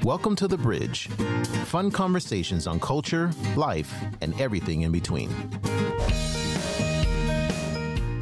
Welcome to The Bridge. Fun conversations on culture, life, and everything in between.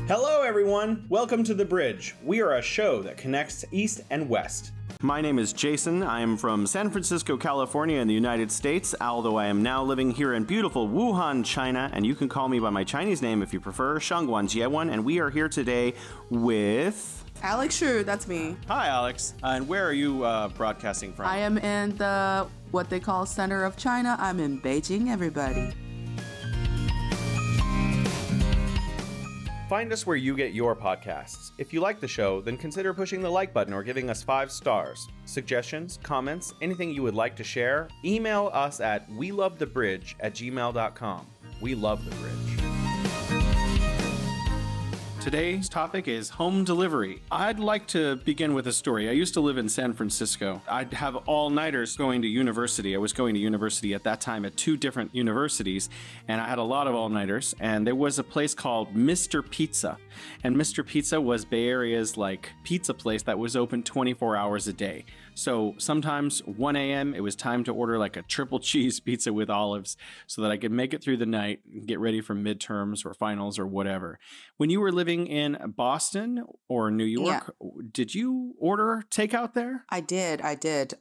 Hello, everyone. Welcome to The Bridge. We are a show that connects East and West. My name is Jason. I am from San Francisco, California in the United States, although I am now living here in beautiful Wuhan, China, and you can call me by my Chinese name if you prefer, Shangguan Jiewan, and we are here today with... Alex Shu, that's me. Hi, Alex. And where are you broadcasting from? I am in the, what they call center of China. I'm in Beijing, everybody. Find us where you get your podcasts. If you like the show, then consider pushing the like button or giving us 5 stars. Suggestions, comments, anything you would like to share, email us at welovethebridge@gmail.com. We love the bridge. Today's topic is home delivery. I'd like to begin with a story. I used to live in San Francisco. I'd have all-nighters going to university. I was going to university at that time at 2 different universities, and I had a lot of all-nighters, and there was a place called Mr. Pizza. And Mr. Pizza was Bay Area's pizza place that was open 24 hours a day. So sometimes 1 a.m. it was time to order a triple cheese pizza with olives so that I could make it through the night and get ready for midterms or finals or whatever. When you were living in Boston or New York, did you order takeout there? I did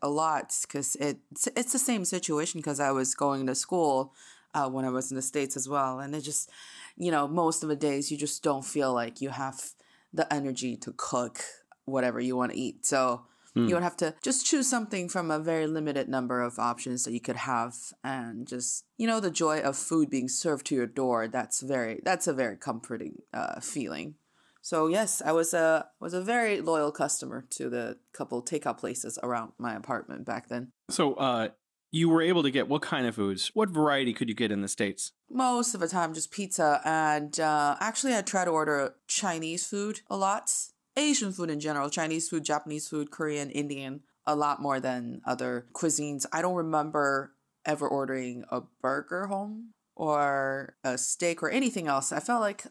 a lot because it's the same situation because I was going to school when I was in the States as well. And it just, most of the days you just don't feel like you have the energy to cook whatever you want to eat. So you would have to just choose something from a very limited number of options that you could have. And just, the joy of food being served to your door, that's a very comforting feeling. So yes, I was a very loyal customer to the couple takeout places around my apartment back then. So you were able to get what kind of foods? What variety could you get in the States? Most of the time, just pizza. And actually, I try to order Chinese food a lot. Asian food in general, Chinese food, Japanese food, Korean, Indian, a lot more than other cuisines. I don't remember ever ordering a burger home or a steak or anything else. I felt like,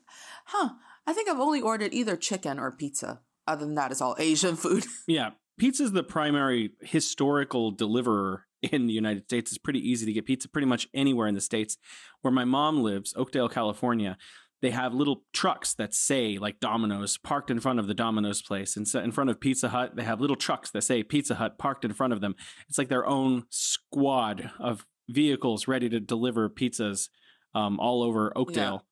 I think I've only ordered either chicken or pizza. Other than that, it's all Asian food. Yeah. Pizza is the primary historical deliverer in the United States. It's pretty easy to get pizza pretty much anywhere in the States. Where my mom lives, Oakdale, California, they have little trucks that say Domino's parked in front of the Domino's place. And so in front of Pizza Hut, they have little trucks that say Pizza Hut parked in front of them. It's like their own squad of vehicles ready to deliver pizzas all over Oakdale.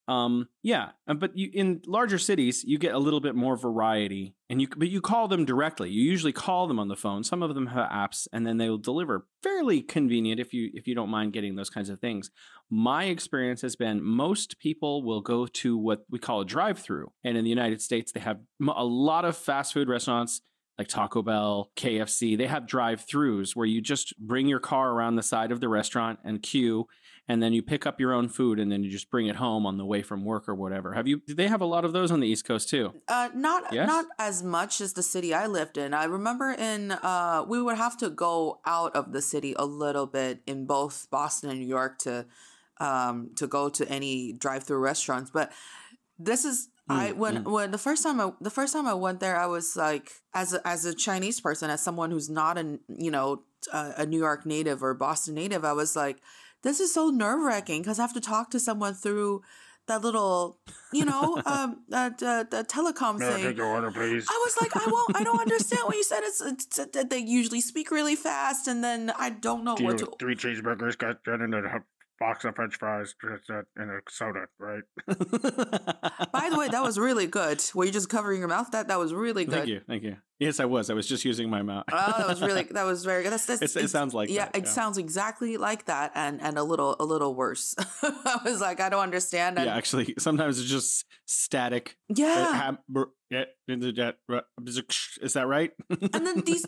But in larger cities, you get a little bit more variety, but you call them directly. You usually call them on the phone. Some of them have apps, and then they will deliver. Fairly convenient if you don't mind getting those kinds of things. My experience has been most people will go to what we call a drive-through, and in the United States, they have a lot of fast food restaurants like Taco Bell, KFC. They have drive-throughs where you just bring your car around the side of the restaurant and queue, and then you pick up your own food, and then you just bring it home on the way from work or whatever. Do they have a lot of those on the East Coast too? Not as much as the city I lived in. I remember we would have to go out of the city a little bit in both Boston and New York to go to any drive-through restaurants. But this is when the first time I went there, I was like, as a Chinese person, as someone who's not a New York native or Boston native, I was like, this is so nerve-wracking because I have to talk to someone through that little, the telecom thing. Take your order, please. I was like, I don't understand what you said. It's that they usually speak really fast, and then I don't know what to. 3 cheeseburgers, got in a box of French fries, and a soda, right? By the way, that was really good. Were you just covering your mouth? That was really good. Thank you. Yes, I was. I was just using my mouth. That was very good. It sounds like that. It sounds exactly like that, and a little worse. I was like, I don't understand. Yeah, actually, sometimes it's just static. Yeah. Is that right? And then these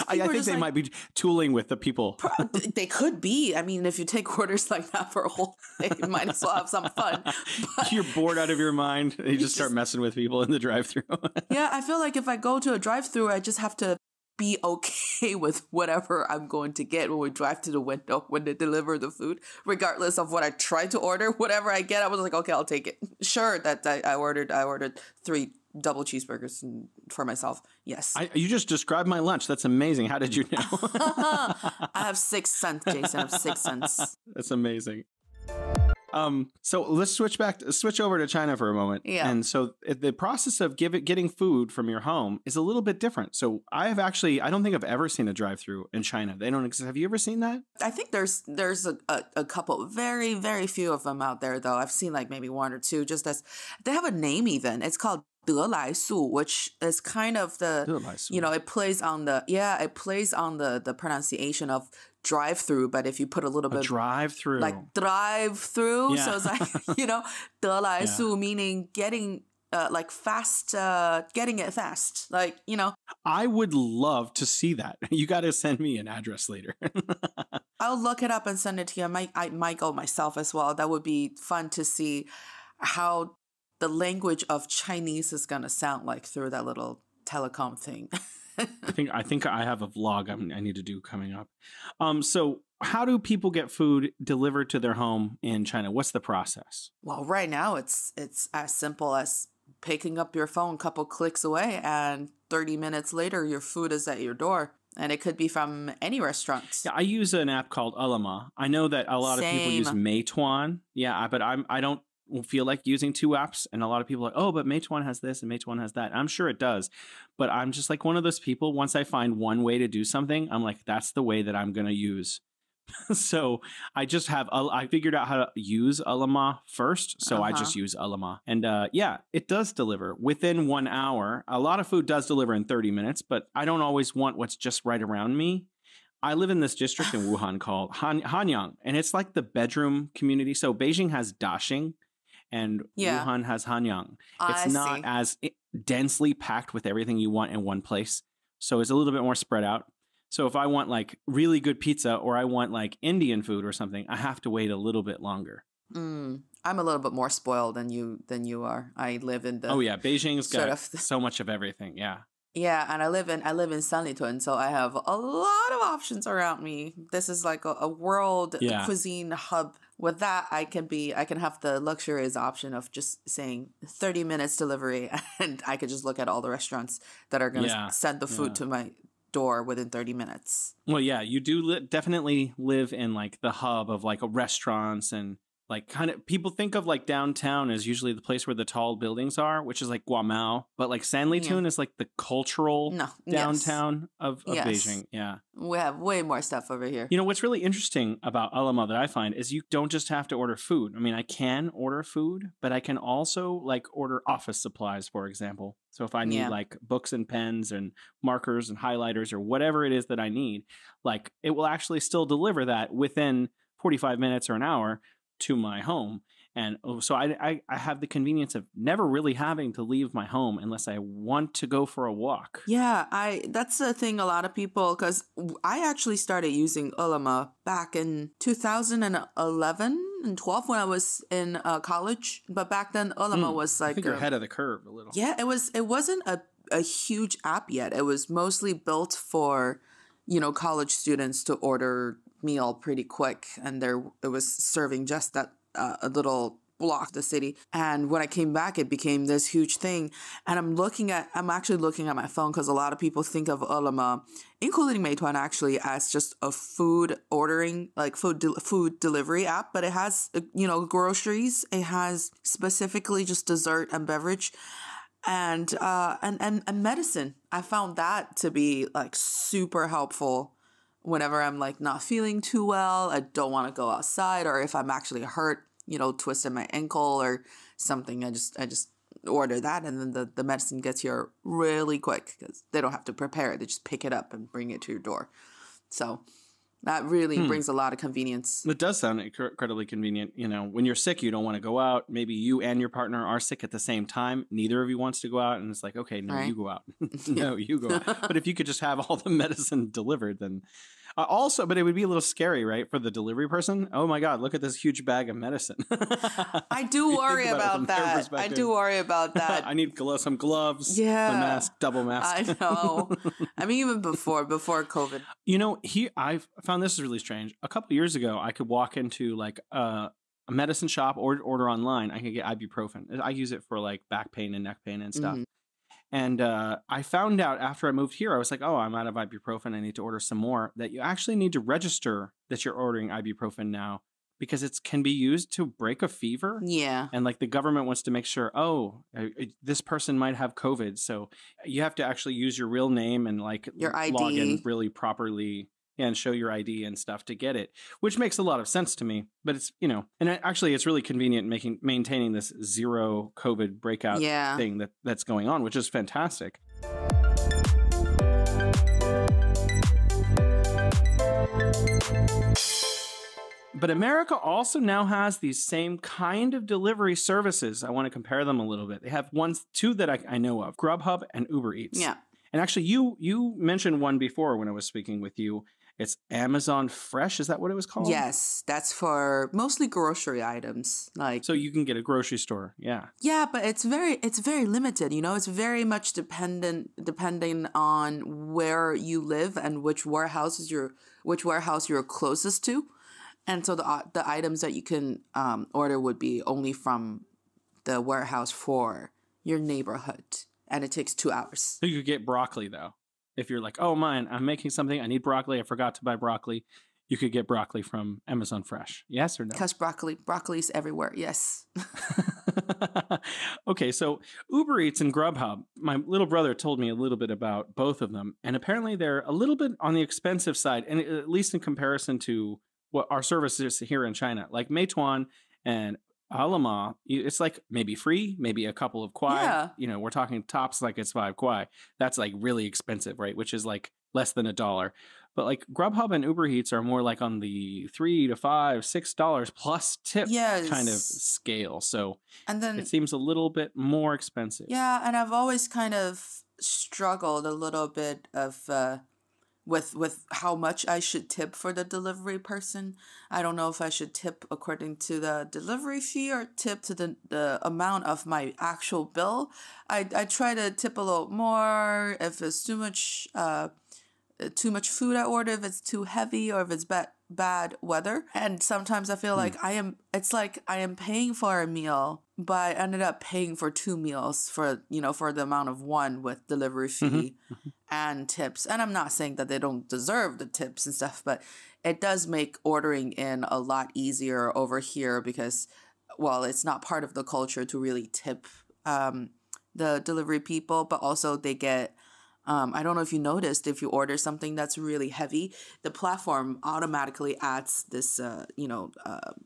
I think they might be tooling with the people. They could be. I mean, if you take orders like that for a whole day, you might as well have some fun. But you're bored out of your mind. And you just start messing with people in the drive-thru. Yeah, I feel like if I go to a drive-thru, I just have to be okay with whatever I'm going to get when we drive to the window when they deliver the food, regardless of what I try to order. Whatever I get, I was like, okay, I'll take it. Sure, that I ordered 3 double cheeseburgers for myself. Yes. You just described my lunch. That's amazing. How did you know? I have 6 cents, Jason. I have 6 cents. That's amazing. So let's switch over to China for a moment. Yeah. And so the process of getting food from your home is a little bit different. So I don't think I've ever seen a drive-through in China. They don't exist. Have you ever seen that? I think there's a couple, very, very few of them out there, though. I've seen like maybe 1 or 2, just as they have a name even. It's called 得来速, which is kind of it plays on the pronunciation of drive-through, but if you put a little bit drive-through, like drive-through, yeah. so it's like, 得来速 meaning getting like fast, getting it fast, like, I would love to see that. You got to send me an address later. I'll look it up and send it to you. I might go myself as well. That would be fun to see how the language of Chinese is gonna sound like through that little telecom thing. I think I have a vlog I need to do coming up. So how do people get food delivered to their home in China? What's the process? Well, right now it's as simple as picking up your phone a couple clicks away, and 30 minutes later your food is at your door. And it could be from any restaurant. Yeah, I use an app called Ele.me. I know that a lot of people use Meituan. Yeah, but I don't feel like using 2 apps, and a lot of people are like, oh, but Meituan has this and Meituan has that. I'm sure it does, but I'm just like one of those people. Once I find one way to do something, I'm like, that's the way that I'm gonna use. So I figured out how to use Ele.me first, so I just use Ele.me, and yeah, it does deliver within 1 hour. A lot of food does deliver in 30 minutes, but I don't always want what's just right around me. I live in this district in Wuhan called Hanyang, and it's like the bedroom community. So Beijing has Daxing, and Wuhan has Hanyang. It's not as densely packed with everything you want in one place. So it's a little bit more spread out. So if I want like really good pizza, or I want like Indian food or something, I have to wait a little bit longer. I'm a little bit more spoiled than you are. I live in the Beijing's got so much of everything. Yeah, and I live in Sanlitun, so I have a lot of options around me. This is like a world cuisine hub. With that, I can have the luxurious option of just saying 30 minutes delivery, and I could just look at all the restaurants that are going to send the food to my door within 30 minutes. Well, yeah, you do definitely live in like the hub of like restaurants, and like kind of people think of like downtown as usually the place where the tall buildings are, which is like Guamao, but like Sanlitun is like the cultural downtown of Beijing. Yeah. We have way more stuff over here. You know, what's really interesting about Ele.me that I find is you don't just have to order food. I mean, I can order food, but I can also like order office supplies, for example. So if I need like books and pens and markers and highlighters or whatever it is that I need, like it will actually still deliver that within 45 minutes or an hour to my home. And so I have the convenience of never really having to leave my home unless I want to go for a walk. Yeah, that's the thing a lot of people, because I actually started using Ele.me back in 2011 and 12 when I was in college. But back then Ele.me was like... I think you're ahead of the curve a little. Yeah, it wasn't a huge app yet. It was mostly built for, college students to order meal pretty quick, and it was serving just that a little block of the city. And when I came back, it became this huge thing. And I'm actually looking at my phone, because a lot of people think of Ele.me, including Meituan, actually as just a food ordering, like food delivery app. But it has groceries. It has specifically just dessert and beverage. And medicine. I found that to be like super helpful whenever I'm like not feeling too well, I don't want to go outside, or if I'm actually hurt, twisted my ankle or something, I just order that, and then the medicine gets here really quick, because they don't have to prepare it. They just pick it up and bring it to your door. So that really brings a lot of convenience. It does sound incredibly convenient. When you're sick, you don't want to go out. Maybe you and your partner are sick at the same time. Neither of you wants to go out. And it's like, okay, no, you go out. No, you go out. But if you could just have all the medicine delivered, then... Also, but it would be a little scary, right, for the delivery person. Oh my God, look at this huge bag of medicine. I do worry about that. I perspective. do worry about that. I need some gloves. Yeah. The mask, double mask. I know. I mean, even before COVID. You know, I found this is really strange. A couple years ago, I could walk into like a medicine shop or order online. I could get ibuprofen. I use it for like back pain and neck pain and stuff. Mhm. And I found out after I moved here, I was like, oh, I'm out of ibuprofen. I need to order some more. That you actually need to register that you're ordering ibuprofen now because it can be used to break a fever. Yeah. And like the government wants to make sure, this person might have COVID. So you have to actually use your real name and like Your ID. log in really properly and show your ID and stuff to get it, which makes a lot of sense to me. But it's, and actually it's really convenient maintaining this zero COVID breakout thing that's going on, which is fantastic. But America also now has these same kind of delivery services. I want to compare them a little bit. They have two that I know of, Grubhub and Uber Eats. Yeah. And actually, you mentioned one before when I was speaking with you. It's Amazon Fresh. Is that what it was called? Yes, that's for mostly grocery items. Like, so you can get a grocery store. Yeah. Yeah, but it's very limited. It's very much depending on where you live and which warehouse you're closest to. And so the items that you can order would be only from the warehouse for your neighborhood, and it takes 2 hours. So you could get broccoli though. If you're like, oh, I'm making something, I need broccoli, I forgot to buy broccoli, you could get broccoli from Amazon Fresh. Yes or no? Because broccoli's everywhere. Yes. Okay, so Uber Eats and Grubhub, my little brother told me a little bit about both of them, and apparently they're a little bit on the expensive side, and at least in comparison to what our services here in China, like Meituan and Alama, it's like maybe free, maybe a couple of kwai. Yeah. We're talking tops like it's 5 kwai. That's like really expensive, right? Which is like less than $1. But like Grubhub and Uber Eats are more like on the $3 to $5, $6 plus tip kind of scale. So and then it seems a little bit more expensive. Yeah, and I've always kind of struggled a little bit of with how much I should tip for the delivery person. I don't know if I should tip according to the delivery fee or tip to the amount of my actual bill. I try to tip a little more if it's too much food I order, if it's too heavy, or if it's bad weather. And sometimes I feel like I am paying for a meal, but I ended up paying for 2 meals for the amount of one with delivery fee and tips. And I'm not saying that they don't deserve the tips and stuff, but it does make ordering in a lot easier over here because, well, it's not part of the culture to really tip the delivery people, but also they get I don't know if you noticed, if you order something that's really heavy, the platform automatically adds this,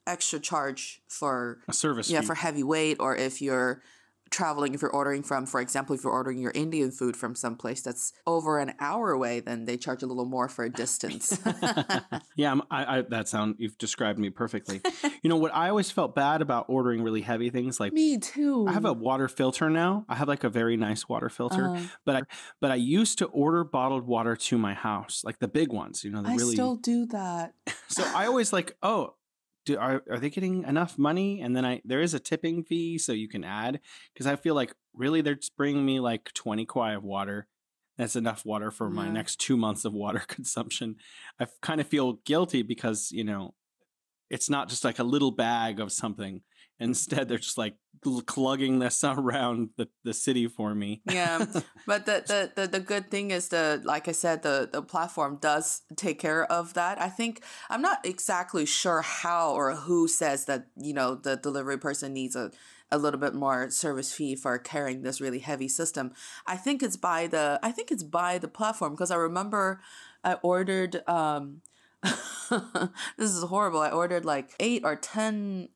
extra charge for a service fee. For heavy weight, or if you're traveling, if you're ordering from, for example, if you're ordering your Indian food from someplace that's over an hour away, then they charge a little more for distance. Yeah, you've described me perfectly. What I always felt bad about ordering really heavy things, like me too. I have a water filter now. I have like a very nice water filter, but I used to order bottled water to my house, like the big ones. I still do that. So I always like, are they getting enough money? And then there is a tipping fee, so you can add, because I feel like really they're just bringing me like 20 kwai of water. That's enough water for my next 2 months of water consumption. I kind of feel guilty because, it's not just like a little bag of something. Instead, they're just like clugging this around the city for me. Yeah, but the good thing is like I said, the platform does take care of that. I think I'm not exactly sure how or who says that the delivery person needs a little bit more service fee for carrying this really heavy system. I think it's by the platform, because I remember I ordered. This is horrible. I ordered like 8 or 10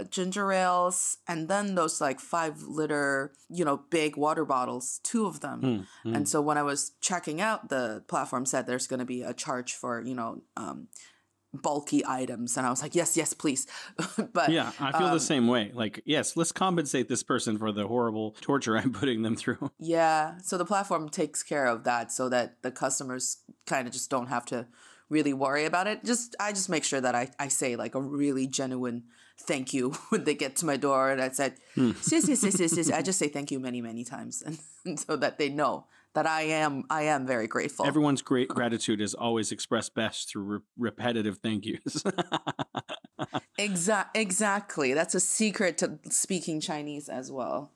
ginger ales, and then those like 5-liter, big water bottles, 2 of them. And so when I was checking out, the platform said there's going to be a charge for, bulky items. And I was like, yes, please. But yeah, I feel the same way. Like, yes, let's compensate this person for the horrible torture I'm putting them through. Yeah. So the platform takes care of that so that the customers kind of just don't have to really worry about it. I just make sure that I say like a really genuine thank you when they get to my door, and I said, sis. I just say thank you many, many times, and so that they know that I am very grateful. Everyone's great gratitude is always expressed best through repetitive thank yous. Exactly. That's a secret to speaking Chinese as well.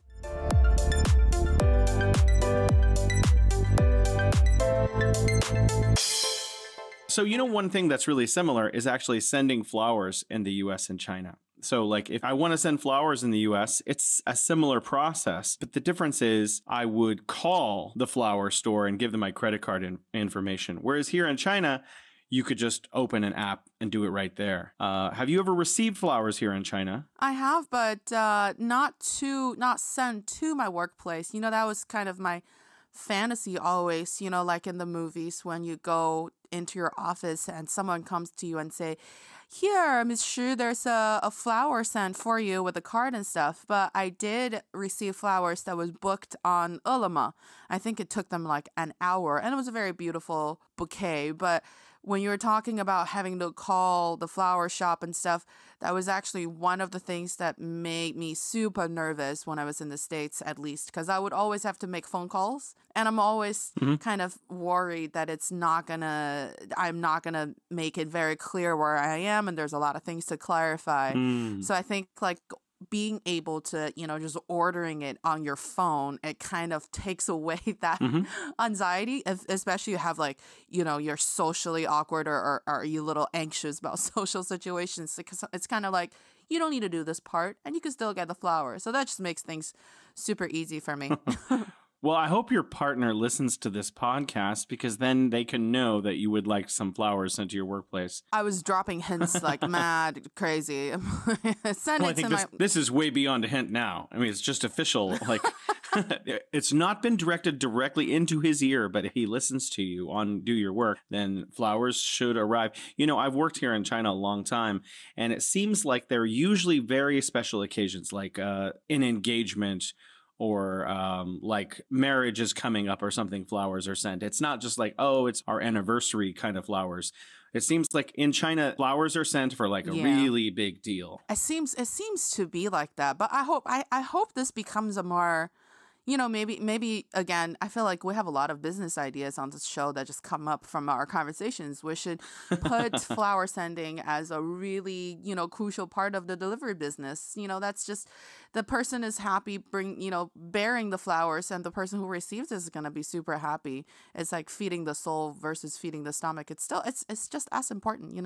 So, one thing that's really similar is actually sending flowers in the US and China. So like if I want to send flowers in the US, it's a similar process. But the difference is I would call the flower store and give them my credit card information. Whereas here in China, you could just open an app and do it right there. Have you ever received flowers here in China? I have, but not sent to my workplace. That was kind of my fantasy always, like in the movies when you go into your office and someone comes to you and say, here, Ms. Xu, there's a flower sent for you with a card and stuff. But I did receive flowers that was booked on Ele.me. I think it took them like an hour, and it was a very beautiful bouquet. But when you were talking about having to call the flower shop and stuff, that was actually one of the things that made me super nervous when I was in the States, at least, because I would always have to make phone calls. And I'm always kind of worried that I'm not gonna make it very clear where I am. And there's a lot of things to clarify. So I think like being able to, just ordering it on your phone, it kind of takes away that anxiety, especially you have like, you're socially awkward or are you a little anxious about social situations, because it's kind of like, you don't need to do this part and you can still get the flower. So that just makes things super easy for me. Well, I hope your partner listens to this podcast because then they can know that you would like some flowers sent to your workplace. I was dropping hints like mad crazy. This is way beyond a hint now. I mean, it's just official. Like, it's not been directed directly into his ear, but if he listens to you on do your work, then flowers should arrive. I've worked here in China a long time, and it seems like they're usually very special occasions, like an engagement, or like marriage is coming up or something, flowers are sent. It's not just like, oh, it's our anniversary kind of flowers. It seems like in China, flowers are sent for like a really big deal. It seems to be like that. But I hope this becomes a more, maybe again, I feel like we have a lot of business ideas on this show that just come up from our conversations. We should put flower sending as a really, crucial part of the delivery business. That's just the person is happy bearing the flowers, and the person who receives it is going to be super happy. It's like feeding the soul versus feeding the stomach. It's just as important,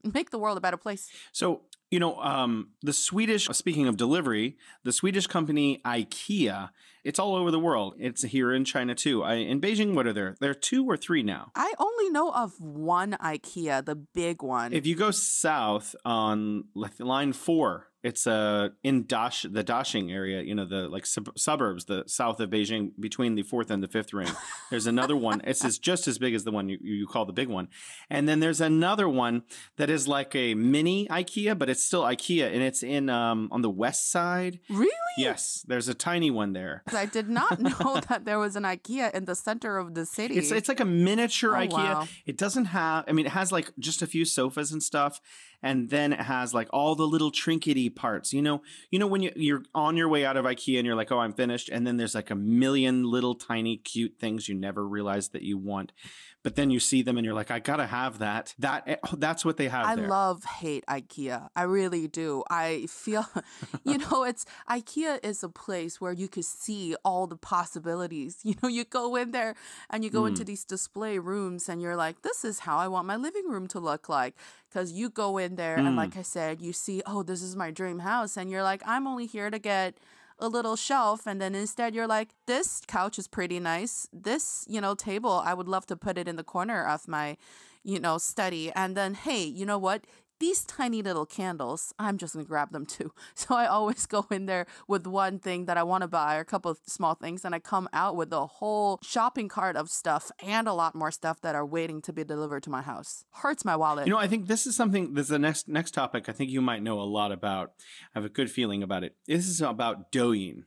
make the world a better place. So, the Swedish, speaking of delivery, the Swedish company IKEA, it's all over the world. It's here in China too. In Beijing, what are there? There are 2 or 3 now. I only know of one IKEA, the big one. If you go south on line 4, it's in the Dashing area, the suburbs, the south of Beijing, between the 4th and the 5th ring. There's another one. It's just as big as the one you call the big one. And then there's another one that is like a mini IKEA, but it's still IKEA, and it's in on the west side. Really? Yes, there's a tiny one there. I did not know that there was an IKEA in the center of the city. It's like a miniature IKEA. Wow. It doesn't have, it has like just a few sofas and stuff. And then it has like all the little trinkety parts, when you're on your way out of IKEA and you're like, oh, I'm finished. And then there's like a million little tiny cute things you never realized that you want. But then you see them and you're like, I gotta have that. That's what they have there. I hate IKEA. I really do. I feel, it's IKEA is a place where you could see all the possibilities. You go in there and you go into these display rooms and you're like, this is how I want my living room to look like. Because you go in there and like I said, you see, oh, this is my dream house. And you're like, I'm only here to get a little shelf, and then instead you're like, this couch is pretty nice, this table, I would love to put it in the corner of my study. And then, hey, you know what, these tiny little candles, I'm just gonna grab them too. So I always go in there with one thing that I want to buy, or a couple of small things, and I come out with a whole shopping cart of stuff and a lot more stuff that are waiting to be delivered to my house. Hurts my wallet. I think this is the next topic I think you might know a lot about. I have a good feeling about it. This is about Douyin.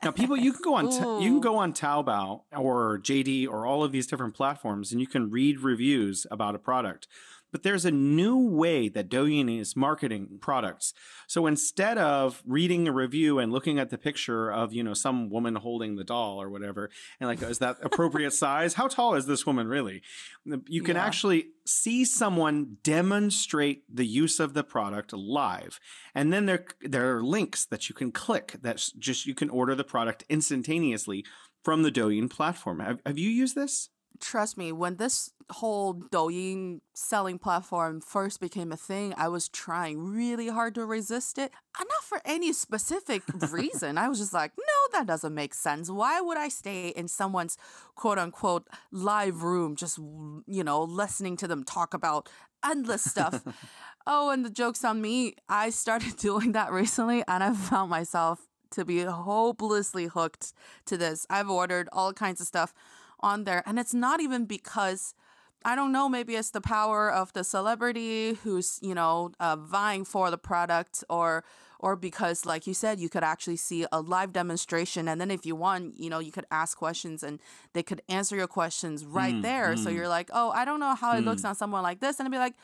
Now, people, you can go on you can Ooh. go on Taobao or JD or all of these different platforms, and you can read reviews about a product. But there's a new way that Douyin is marketing products. So instead of reading a review and looking at the picture of, you know, some woman holding the doll or whatever, and like, is that appropriate size? How tall is this woman really? You can Yeah. actually see someone demonstrate the use of the product live. And then there are links that you can click that just you can order the product instantaneously from the Douyin platform. Have you used this? Trust me, when this whole Douyin selling platform first became a thing, I was trying really hard to resist it. And not for any specific reason. I was just like, no, that doesn't make sense. Why would I stay in someone's quote unquote live room, just, you know, listening to them talk about endless stuff? Oh, and the joke's on me. I started doing that recently, and I found myself to be hopelessly hooked to this. I've ordered all kinds of stuff on there, and it's not even because, I don't know, maybe it's the power of the celebrity who's, you know, vying for the product, or because, like you said, you could actually see a live demonstration, and then if you want, you know, you could ask questions and they could answer your questions right there. So you're like, oh, I don't know how it looks on someone like this, and it'd be like,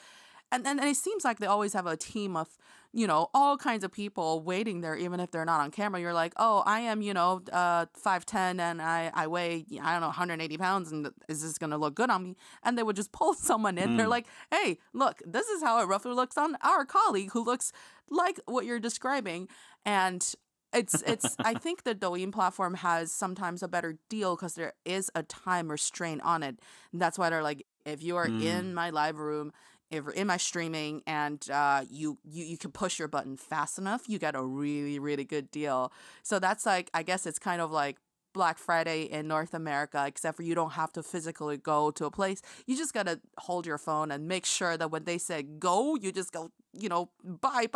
and it seems like they always have a team of, you know, all kinds of people waiting there, even if they're not on camera. You're like, oh, I am, you know, 5'10", and I weigh, I don't know, 180 pounds, and is this going to look good on me? And they would just pull someone in. They're like, hey, look, this is how it roughly looks on our colleague who looks like what you're describing. And it's I think the Douyin platform has sometimes a better deal because there is a time restraint on it. And that's why they're like, if you are in my live room, if you're in my streaming, and you can push your button fast enough, you get a really, really good deal. So that's like, I guess it's kind of like Black Friday in North America, except for you don't have to physically go to a place. You just got to hold your phone and make sure that when they say go, you just go, you know, buy.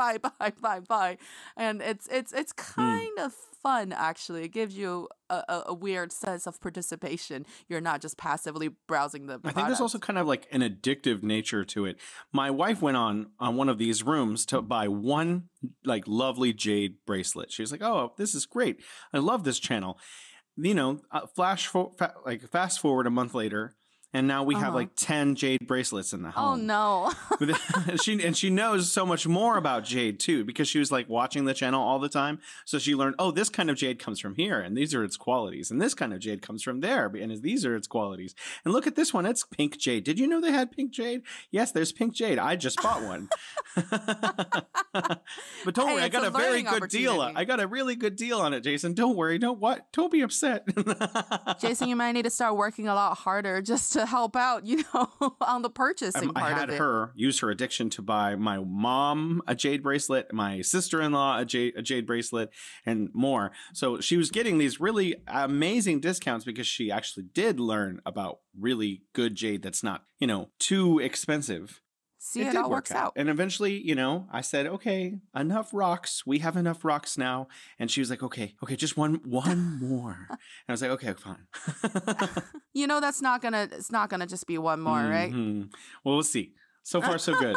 And it's kind of fun, actually. It gives you a weird sense of participation. You're not just passively browsing the product. I think there's also kind of like an addictive nature to it. My wife went on one of these rooms to buy one like lovely jade bracelet. She was like, "Oh, this is great. I love this channel." You know, fast forward a month later, and now we have like 10 jade bracelets in the home. Oh no. she knows so much more about jade too, because she was like watching the channel all the time. So she learned, oh, this kind of jade comes from here, and these are its qualities, and this kind of jade comes from there, and these are its qualities. And look at this one, it's pink jade. Did you know they had pink jade? Yes, there's pink jade. I just bought one. But don't worry, I got a very good deal. I got a really good deal on it, Jason. Don't worry. Don't be upset. Jason, you might need to start working a lot harder just to help out, you know, on the purchasing part I had of it. her use her addiction to buy my mom a jade bracelet, my sister-in-law a jade bracelet, and more. So she was getting these really amazing discounts because she actually did learn about really good jade that's not, you know, too expensive. See, It it did all work works out. And eventually, you know, I said, okay, enough rocks. We have enough rocks now. And she was like, okay, just one more. And I was like, okay, fine. You know, it's not gonna just be one more, right? Mhm. Well, we'll see. So far, so good.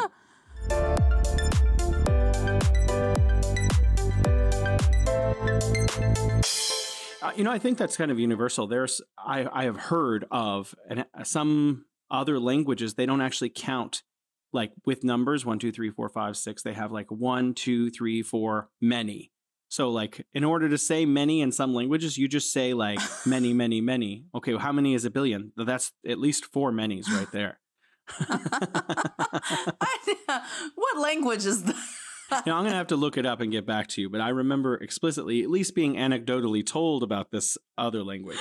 You know, I think that's kind of universal. I have heard of some other languages, they don't actually count like with numbers 1, 2, 3, 4, 5, 6. They have like 1, 2, 3, 4, many. So like in order to say many in some languages, you just say like many, many, many. Okay, well, how many is a billion? That's at least 4 manys right there. What language is that? Now, I'm going to have to look it up and get back to you, but I remember explicitly at least being anecdotally told about this other language.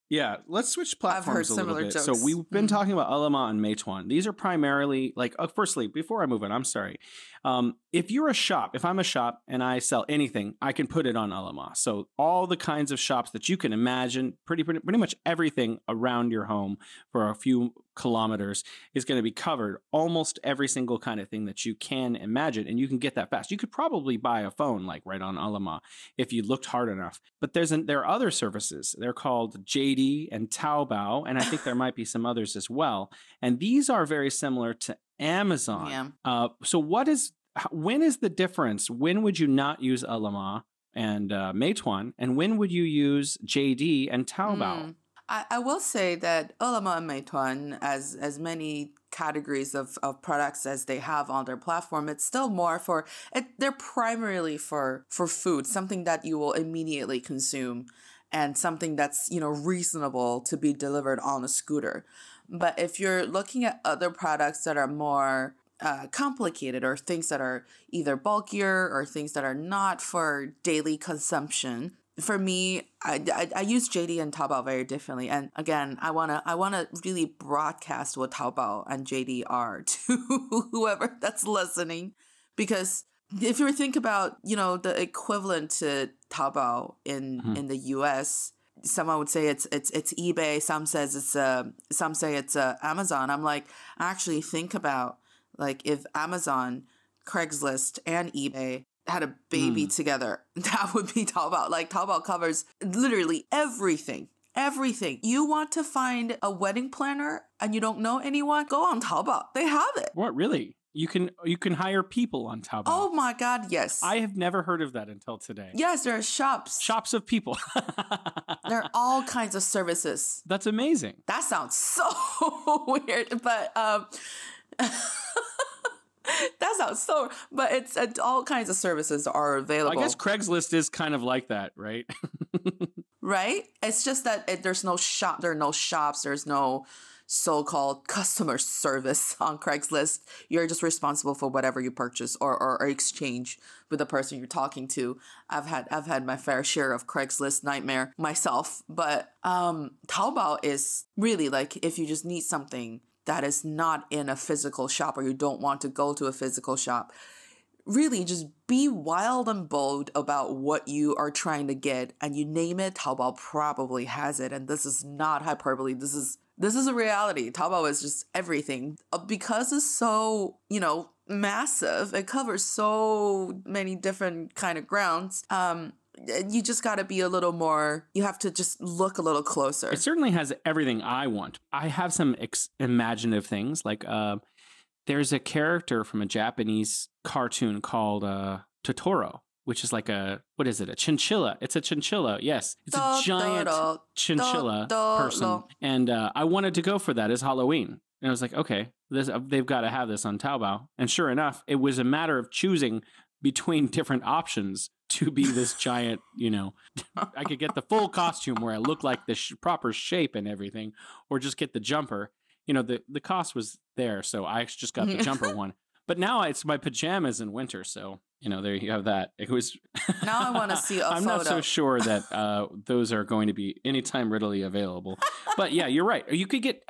Yeah, let's switch platforms a little bit. jokes. So we've been talking about Ele.me and Meituan. These are primarily like, firstly, before I move on, I'm sorry. If you're a shop, if I'm a shop and I sell anything, I can put it on Ele.me. So all the kinds of shops that you can imagine, pretty much everything around your home for a few kilometers is going to be covered. Almost every single kind of thing that you can imagine, and you can get that fast. You could probably buy a phone like right on Ele.me if you looked hard enough. But there are other services. They're called JD and Taobao, and I think there might be some others as well. And these are very similar to Amazon. Yeah. So when is the difference? When would you not use Ele.me? and Meituan? And when would you use JD and Taobao? I will say that Ele.me and Meituan, as many categories of products as they have on their platform, it's still more for they're primarily for food, something that you will immediately consume and something that's, you know, reasonable to be delivered on a scooter. But if you're looking at other products that are more complicated, or things that are either bulkier or things that are not for daily consumption, for me, I use JD and Taobao very differently. And again, I wanna really broadcast what Taobao and JD are to whoever that's listening, because if you think about, you know, the equivalent to Taobao in the US, someone would say it's eBay. Some say it's Amazon. I'm like, actually think about, like, if Amazon, Craigslist, and eBay had a baby together, that would be Taobao. Like, Taobao covers literally everything. Everything. You want to find a wedding planner and you don't know anyone? Go on Taobao. They have it. What, really? You can hire people on Taobao. Oh my God, yes. I have never heard of that until today. Yes, there are shops. Shops of people. There are all kinds of services. That's amazing. That sounds so weird, but that sounds so. But it's all kinds of services are available. I guess Craigslist is kind of like that, right? Right? It's just that there's no shop. There are no shops. There's no so-called customer service on Craigslist. You're just responsible for whatever you purchase or exchange with the person you're talking to. I've had my fair share of Craigslist nightmare myself, but Taobao is really, like, if you just need something that is not in a physical shop, or you don't want to go to a physical shop, really just be wild and bold about what you are trying to get, and you name it, Taobao probably has it. And this is not hyperbole. This is a reality. Taobao is just everything. Because it's so, you know, massive, it covers so many different kind of grounds. You just got to be a little more, you have to just look a little closer. It certainly has everything I want. I have some imaginative things, like there's a character from a Japanese cartoon called Totoro, which is like a chinchilla. It's a chinchilla. Yes. It's a giant chinchilla person. And I wanted to go for that as Halloween. And I was like, okay, they've got to have this on Taobao. And sure enough, it was a matter of choosing between different options to be this giant, you know, I could get the full costume where I look like the proper shape and everything, or just get the jumper. You know, the cost was there, so I just got the jumper one. But now it's my pajamas in winter, so, you know, there you have that. It was. Now I want to see a photo. I'm not so sure that those are going to be anytime readily available. But yeah, you're right. You could get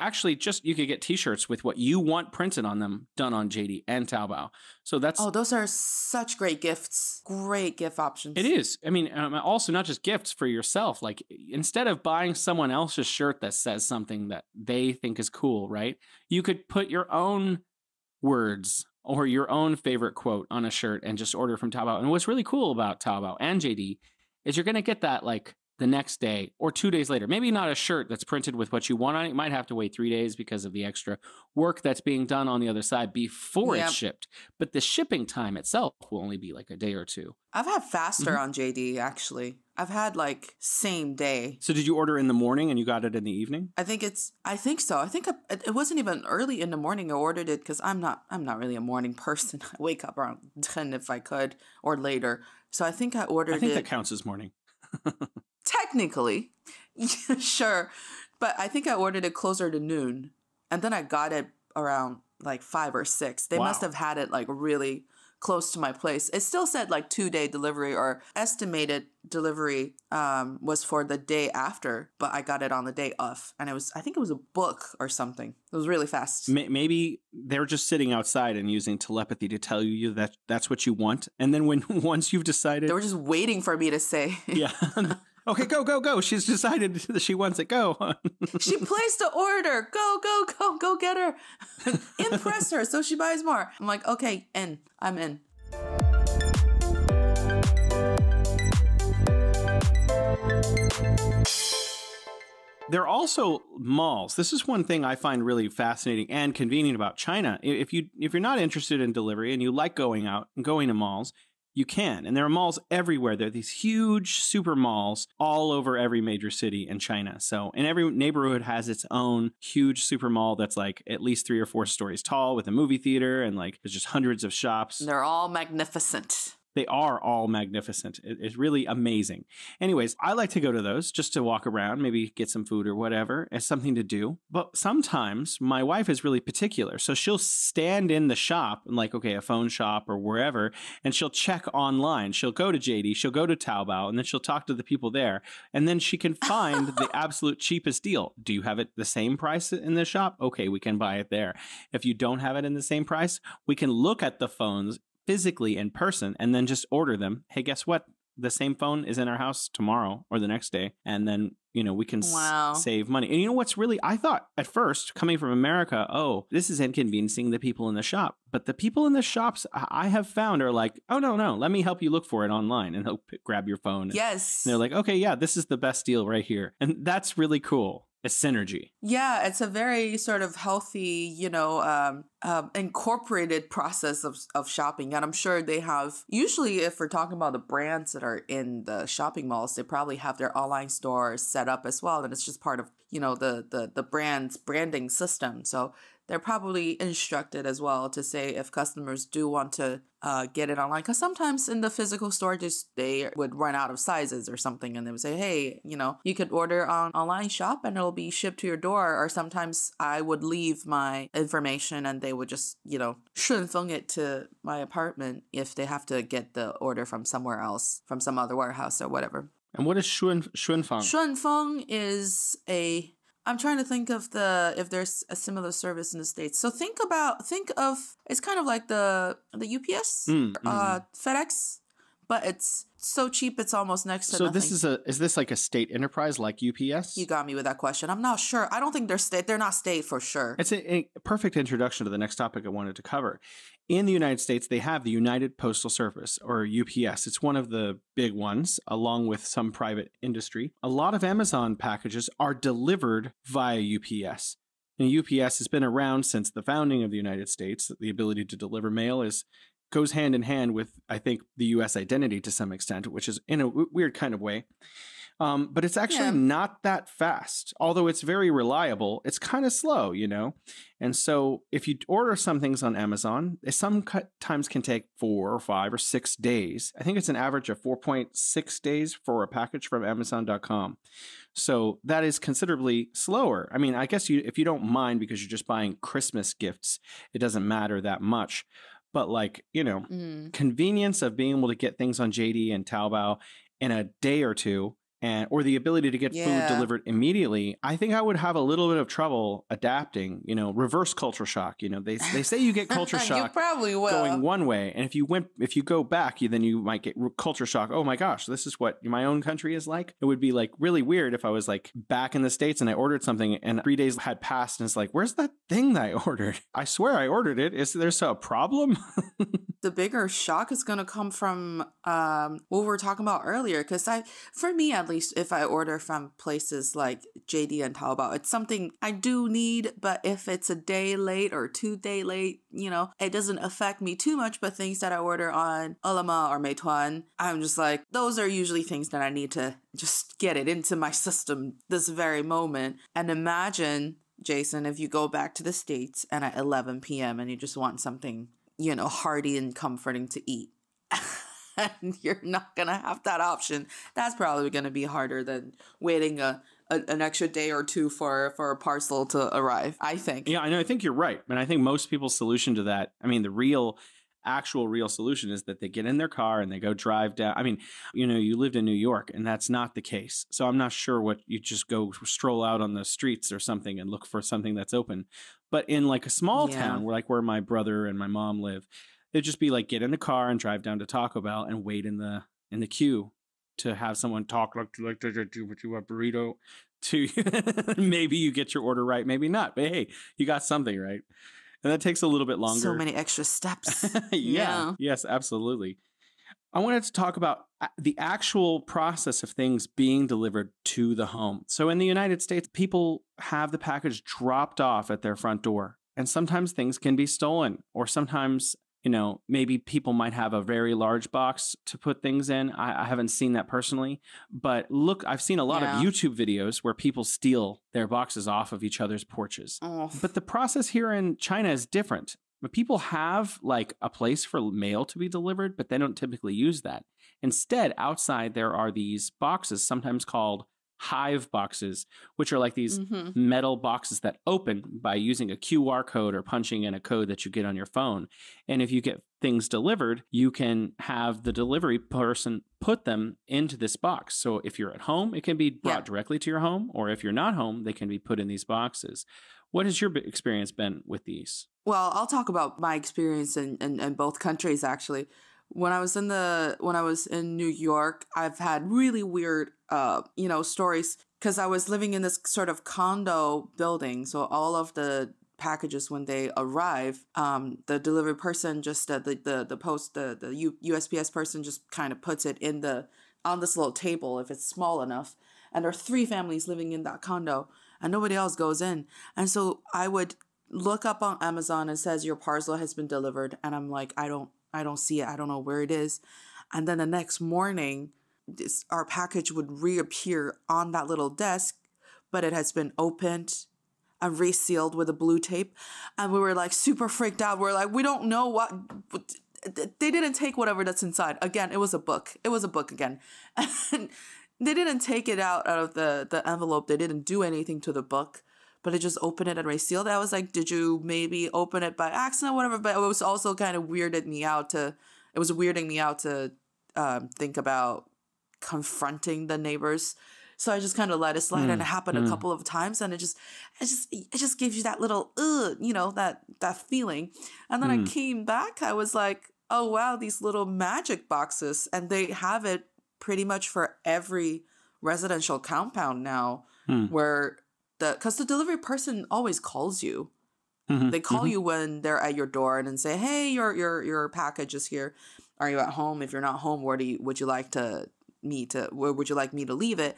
T-shirts with what you want printed on them done on JD and Taobao. So that's. Oh, those are such great gifts. Great gift options. It is. I mean, also not just gifts for yourself. Like, instead of buying someone else's shirt that says something that they think is cool, right? You could put your own words or your own favorite quote on a shirt and just order from Taobao. And what's really cool about Taobao and JD is you're going to get that, like, the next day or 2 days later. Maybe not a shirt that's printed with what you want on it. You might have to wait 3 days because of the extra work that's being done on the other side before it's shipped. But the shipping time itself will only be like a day or two. I've had faster on JD, actually. I've had like same day. So did you order in the morning and you got it in the evening? I think so. I think it wasn't even early in the morning. I ordered it because I'm not really a morning person. I wake up around 10 if I could, or later. So I think I ordered it. I think that counts as morning. Technically, sure. But I think I ordered it closer to noon. And then I got it around like 5 or 6. They must have had it like really close to my place. It still said like 2-day delivery, or estimated delivery was for the day after, but I got it on the day of. And I think it was a book or something. It was really fast. Maybe they're just sitting outside and using telepathy to tell you that that's what you want. And then once you've decided. They were just waiting for me to say. Yeah. Okay, go. She's decided that she wants it. Go. She placed the order. Go get her. Impress her so she buys more. I'm like, okay, I'm in. There are also malls. This is one thing I find really fascinating and convenient about China. If you're not interested in delivery and you like going out and going to malls, you can. And there are malls everywhere. There are these huge super malls all over every major city in China. So, and every neighborhood has its own huge super mall that's like at least 3 or 4 stories tall with a movie theater, and like there's just hundreds of shops. They're all magnificent. They are all magnificent. It's really amazing. Anyways, I like to go to those just to walk around, maybe get some food or whatever, as something to do. But sometimes my wife is really particular. So she'll stand in the shop, like, okay, a phone shop or wherever, and she'll check online. She'll go to JD, she'll go to Taobao, and then she'll talk to the people there. And then she can find the absolute cheapest deal. Do you have it the same price in the shop? Okay, we can buy it there. If you don't have it in the same price, we can look at the phones physically in person and then just order them. Hey, guess what? The same phone is in our house tomorrow or the next day. And then, we can save money. And you know what's really, I thought at first coming from America, oh, this is inconveniencing the people in the shop. But the people in the shops I have found are like, oh, no, let me help you look for it online. And they'll grab your phone. Yes. And they're like, okay, yeah, this is the best deal right here. And that's really cool. It's synergy. Yeah, it's a very sort of healthy, incorporated process of shopping. And I'm sure they have, usually if we're talking about the brands that are in the shopping malls, they probably have their online stores set up as well. And it's just part of, the brand's branding system. So they're probably instructed as well to say if customers do want to get it online. Because sometimes in the physical store, they would run out of sizes or something. And they would say, hey, you could order on online shop and it'll be shipped to your door. Or sometimes I would leave my information and they would just, 顺丰 it to my apartment if they have to get the order from somewhere else, from some other warehouse or whatever. And what is 顺丰? 顺丰 is I'm trying to think of if there's a similar service in the States. So think of it's kind of like the UPS, FedEx, but it's so cheap it's almost next to nothing. So is this like a state enterprise like UPS? You got me with that question. I'm not sure. I don't think they're not state for sure. It's a perfect introduction to the next topic I wanted to cover. In the United States, they have the United Postal Service, or UPS. It's one of the big ones, along with some private industry. A lot of Amazon packages are delivered via UPS. And UPS has been around since the founding of the United States. The ability to deliver mail goes hand in hand with, I think, the U.S. identity to some extent, which is in a weird kind of way. But it's actually not that fast. Although it's very reliable, it's kind of slow, And so if you order some things on Amazon, it sometimes can take 4 or 5 or 6 days. I think it's an average of 4.6 days for a package from Amazon.com. So that is considerably slower. I mean, I guess if you don't mind because you're just buying Christmas gifts, it doesn't matter that much. But convenience of being able to get things on JD and Taobao in a day or two, or the ability to get food delivered immediately, I think I would have a little bit of trouble adapting, reverse culture shock. They say you get culture shock you probably will. Going one way. And if you go back, then you might get culture shock. Oh my gosh, this is what my own country is like. It would be like really weird if I was like back in the States and I ordered something and 3 days had passed and it's like, where's that thing that I ordered? I swear I ordered it. Is there a problem? The bigger shock is going to come from what we were talking about earlier. Because for me, at least, if I order from places like JD and Taobao, it's something I do need. But if it's a day late or 2 day late, it doesn't affect me too much. But things that I order on Ele.me or Meituan, I'm just like, those are usually things that I need to just get it into my system this very moment. And imagine, Jason, if you go back to the States and at 11 p.m. and you just want something hearty and comforting to eat. And you're not going to have that option. That's probably going to be harder than waiting an extra day or two for a parcel to arrive, I think. Yeah, I think you're right. And I think most people's solution to that, I mean, the actual real solution is that they get in their car and they go drive down. I mean, you lived in New York and that's not the case. So I'm not sure what you just go stroll out on the streets or something and look for something that's open. But in like a small town where my brother and my mom live, it'd just be like get in the car and drive down to Taco Bell and wait in the queue to have someone talk like do what you want burrito to maybe you get your order right, maybe not. But hey, you got something right. And that takes a little bit longer. So many extra steps. Yeah. Yes, absolutely. I wanted to talk about the actual process of things being delivered to the home. So in the United States, people have the package dropped off at their front door. And sometimes things can be stolen, or sometimes, maybe people might have a very large box to put things in. I haven't seen that personally, but look, I've seen a lot of YouTube videos where people steal their boxes off of each other's porches. Oh. But the process here in China is different. But people have like a place for mail to be delivered, but they don't typically use that. Instead, outside there are these boxes, sometimes called hive boxes, which are like these metal boxes that open by using a QR code or punching in a code that you get on your phone. And if you get things delivered, you can have the delivery person put them into this box. So if you're at home, it can be brought directly to your home, or if you're not home, they can be put in these boxes. What has your experience been with these? Well, I'll talk about my experience in both countries, actually. When I was in New York, I've had really weird, stories, because I was living in this sort of condo building. So all of the packages, when they arrive, the delivery person just the USPS person just kind of puts it on this little table if it's small enough. And there are 3 families living in that condo, and nobody else goes in. And so I would look up on Amazon and says your parcel has been delivered, and I'm like, I don't see it. I don't know where it is. And then the next morning, our package would reappear on that little desk, but it has been opened and resealed with a blue tape. And we were like super freaked out. We're like, we don't know what. They didn't take whatever that's inside. Again, it was a book. It was a book again. And they didn't take it out of the envelope. They didn't do anything to the book, but they just opened it and resealed it. I was like, did you maybe open it by accident or whatever? But it was also kind of weirding me out to think about confronting the neighbors. So I just kind of let it slide, and it happened a couple of times, and it just gives you that little that feeling. And then I came back, I was like, oh wow, these little magic boxes, and they have it pretty much for every residential compound now, where because the delivery person always calls you. They call you when they're at your door and then say, hey, your package is here. Are you at home? If you're not home, where would you like me to leave it?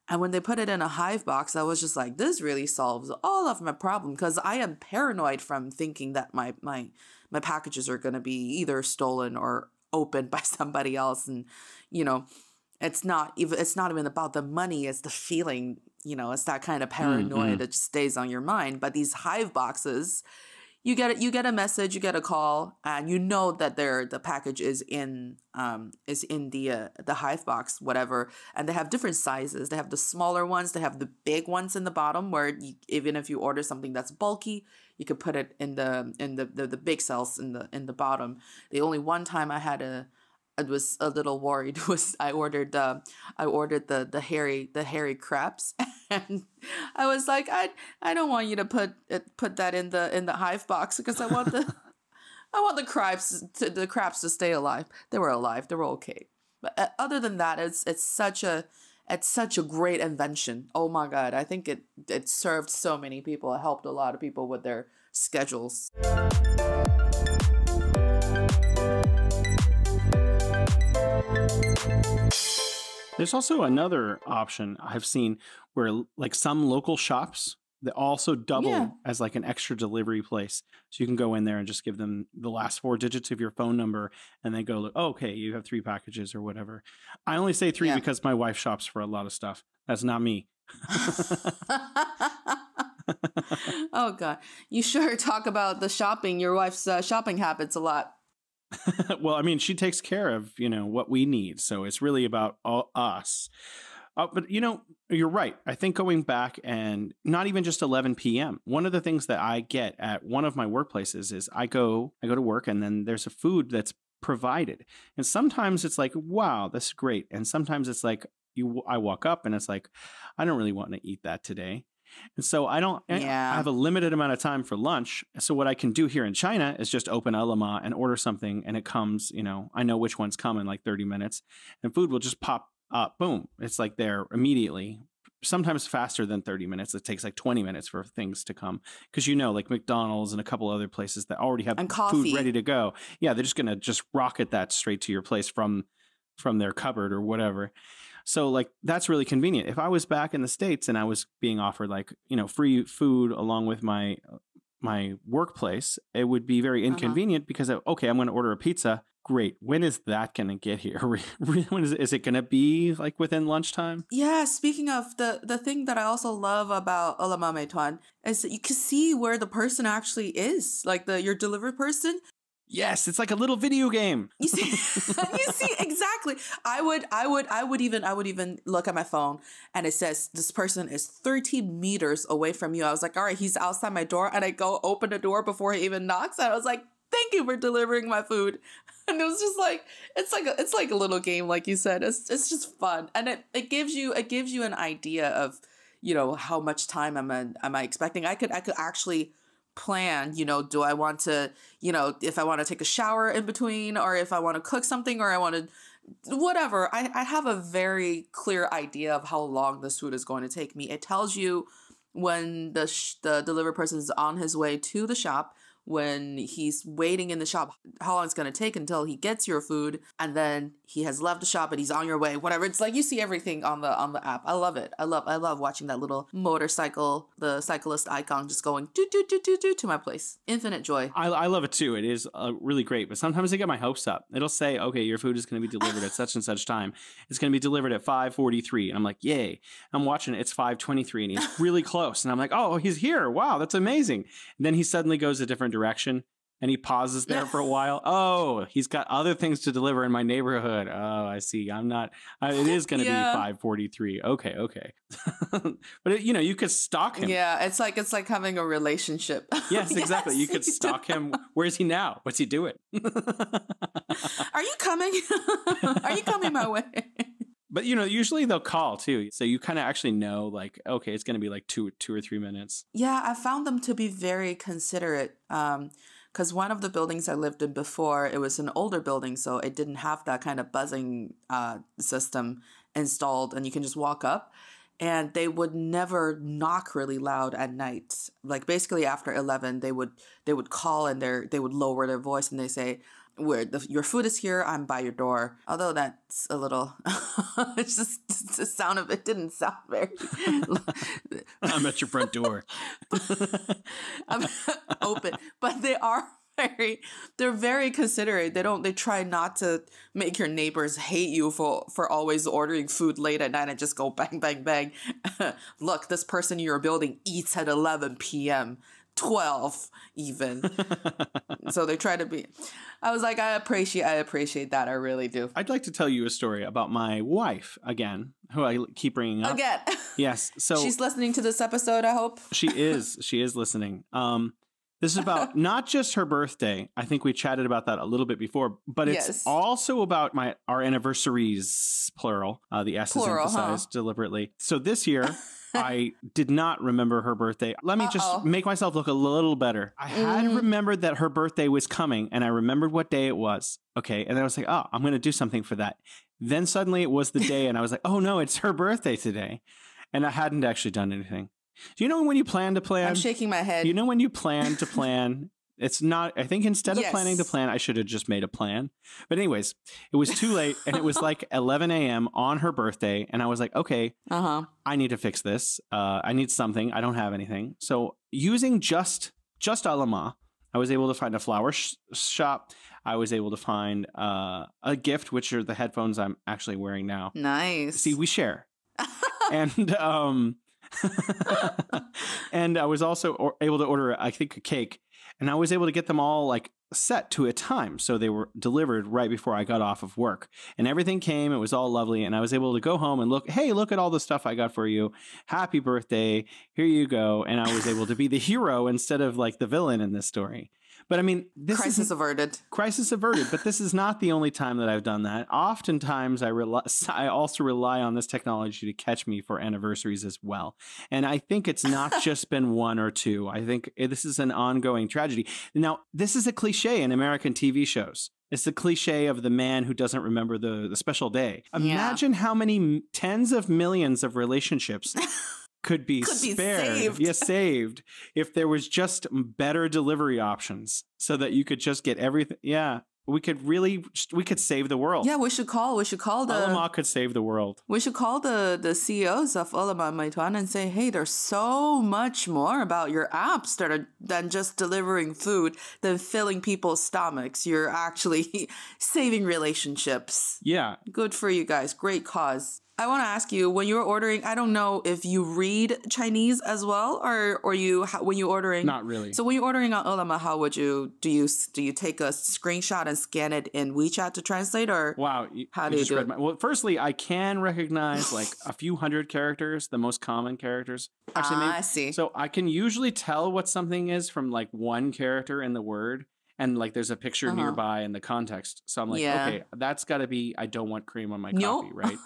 And when they put it in a hive box, I was just like, this really solves all of my problem, because I am paranoid from thinking that my packages are going to be either stolen or opened by somebody else. And, it's not even about the money. It's the feeling, it's that kind of paranoia that just stays on your mind. But these hive boxes, you get a message, you get a call, and you know that the package is in the hive box, whatever. And they have different sizes. They have the smaller ones. They have the big ones in the bottom, where even if you order something that's bulky, you could put it in the big cells in the bottom. The only one time I was a little worried was I ordered the hairy crabs, and I was like, I don't want you to put that in the hive box, because I want the crabs to stay alive. They were alive. They were okay. But other than that, it's such a great invention. Oh my God, I think it served so many people. It helped a lot of people with their schedules. There's also another option I've seen where like some local shops that also double as like an extra delivery place. So you can go in there and just give them the last 4 digits of your phone number, and they go, oh, okay, you have 3 packages or whatever. I only say 3 because my wife shops for a lot of stuff. That's not me. Oh God, you sure talk about your wife's shopping habits a lot. Well, I mean, she takes care of, what we need. So it's really about us. But, you're right. I think going back, and not even just 11 p.m. One of the things that I get at one of my workplaces is I go to work, and then there's a food that's provided. And sometimes it's like, wow, that's great. And sometimes it's like I walk up and it's like, I don't really want to eat that today. And so I have a limited amount of time for lunch. So what I can do here in China is just open Ele.me and order something, and it comes, I know which one's coming in like 30 minutes, and food will just pop up. Boom. It's like there immediately, sometimes faster than 30 minutes. It takes like 20 minutes for things to come, because like McDonald's and a couple other places that already have food ready to go. Yeah, they're just going to just rocket that straight to your place from their cupboard or whatever. So like that's really convenient. If I was back in the States and I was being offered like, free food along with my my workplace, it would be very inconvenient because, okay, I'm going to order a pizza. Great. When is that going to get here? When is it going to be like within lunchtime? Yeah, speaking of the thing that I also love about Ele.me Meituan is that you can see where the person actually is, like your delivery person. Yes, it's like a little video game. You see, you see exactly. I would even look at my phone and it says this person is 30 meters away from you. I was like, all right, he's outside my door, and I go open the door before he even knocks. And I was like, thank you for delivering my food. And it was just like it's like a little game, like you said. It's just fun, and it gives you an idea of, you know, how much time am I expecting. I could actually plan, you know, do I want to, you know, if I want to take a shower in between, or if I want to cook something, or I want to whatever. I have a very clear idea of how long this food is going to take me. It tells you when the delivery person is on his way to the shop, when he's waiting in the shop, how long it's going to take until he gets your food, and then he has left the shop and he's on your way, whatever. It's like you see everything on the app. I love it. I love watching that little motorcycle, the cyclist icon just going do do do do do to my place. Infinite joy. I love it too. It is really great, but sometimes I get my hopes up. It'll say, okay, your food is going to be delivered at such and such time. It's going to be delivered at 5:43, and I'm like, yay. I'm watching it. It's 5:23, and he's really close, and I'm like, oh, he's here. Wow, that's amazing. And then he suddenly goes a different direction, and he pauses there for a while. Oh, he's got other things to deliver in my neighborhood. Oh, I see. It is going to be 5:43. Okay. But you know, you could stalk him. Yeah, it's like having a relationship. Yes, exactly. You could stalk him. Where is he now? What's he doing? Are you coming? Are you coming my way? But, you know, usually they'll call too. So you kind of actually know, like, okay, it's going to be like two or 3 minutes. Yeah, I found them to be very considerate. Because one of the buildings I lived in before, it was an older building, so it didn't have that kind of buzzing system installed, and you can just walk up. And they would never knock really loud at night. Like basically after 11, they would call, and they would lower their voice, and they say, your food is here, I'm by your door. Although that's a little, it's just the sound of it didn't sound very. I'm at your front door. I'm open, but they're very considerate. They try not to make your neighbors hate you for always ordering food late at night and just go bang, bang, bang. Look, this person in your building eats at 11 p.m., 12 even. So they try to be. I was like, I appreciate that. I really do. I'd like to tell you a story about my wife again, who I keep bringing up. Again. Yes. So she's listening to this episode, I hope. She is listening. This is about not just her birthday. I think we chatted about that a little bit before, but it's also about our anniversaries, plural. The S is emphasized deliberately. So this year, I did not remember her birthday. Let me just make myself look a little better. I had remembered that her birthday was coming, and I remembered what day it was. Okay. And then I was like, oh, I'm going to do something for that. Then suddenly it was the day, and I was like, oh no, it's her birthday today. And I hadn't actually done anything. Do you know when you plan to plan? I'm shaking my head. You know when you plan to plan? It's not, I think instead of planning to plan, I should have just made a plan. But anyways, it was too late, and it was like 11 a.m. on her birthday. And I was like, okay, I need to fix this. I need something. I don't have anything. So using just Ele.me, I was able to find a flower shop. I was able to find a gift, which are the headphones I'm actually wearing now. Nice. See, we share. And and I was also able to order, I think, a cake. And I was able to get them all like set to a time. So they were delivered right before I got off of work. And everything came. It was all lovely. And I was able to go home and look at all the stuff I got for you. Happy birthday. Here you go. And I was able to be the hero instead of like the villain in this story. But I mean, this crisis averted. Crisis averted. But this is not the only time that I've done that. Oftentimes, I also rely on this technology to catch me for anniversaries as well. And I think it's not just been one or two. I think this is an ongoing tragedy. Now, this is a cliche in American TV shows. It's the cliche of the man who doesn't remember the special day. Imagine how many tens of millions of relationships could be spared. Saved if there was just better delivery options so that you could just get everything. Yeah. we could save the world. Yeah, we should call Ele.me could save the world. We should call the CEOs of Ele.me and Meituan and say, hey, there's so much more about your apps than just delivering food, than filling people's stomachs. You're actually saving relationships. Yeah. Good for you guys. Great cause. I want to ask you, when you're ordering, I don't know if you read Chinese as well, or when you're ordering. Not really. So when you're ordering on Ele.me, how would you do you take a screenshot and scan it in WeChat to translate, or wow? How do you do it? Well, firstly, I can recognize like a few hundred characters, the most common characters. Actually, maybe, I see. So I can usually tell what something is from like one character in the word. And like there's a picture nearby in the context. So I'm like, okay, that's got to be, I don't want cream on my coffee, right?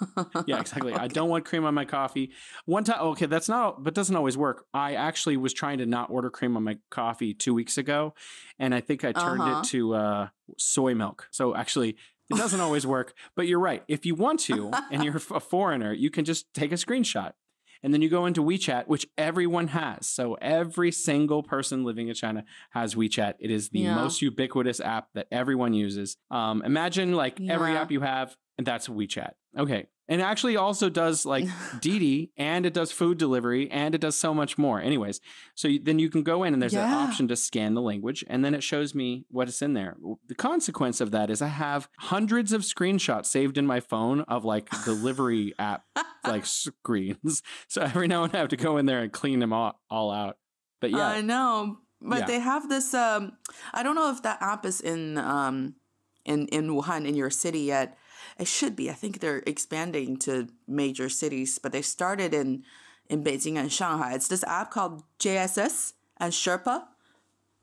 Yeah, exactly. Okay. I don't want cream on my coffee. One time, okay, but doesn't always work. I actually was trying to not order cream on my coffee 2 weeks ago. And I think I turned it to soy milk. So actually, it doesn't always work. But you're right. If you want to, and you're a foreigner, you can just take a screenshot. And then you go into WeChat, which everyone has. So every single person living in China has WeChat. It is the most ubiquitous app that everyone uses. Imagine like every app you have, and that's WeChat. Okay. And it actually also does like Didi, and it does food delivery, and it does so much more. Anyways, so then you can go in and there's an option to scan the language, and then it shows me what is in there. The consequence of that is I have hundreds of screenshots saved in my phone of like delivery app like screens. So every now and then I have to go in there and clean them all out. But yeah. I know. But they have this I don't know if that app is in Wuhan, in your city yet. It should be. I think they're expanding to major cities, but they started in Beijing and Shanghai. It's this app called JSS and Sherpa.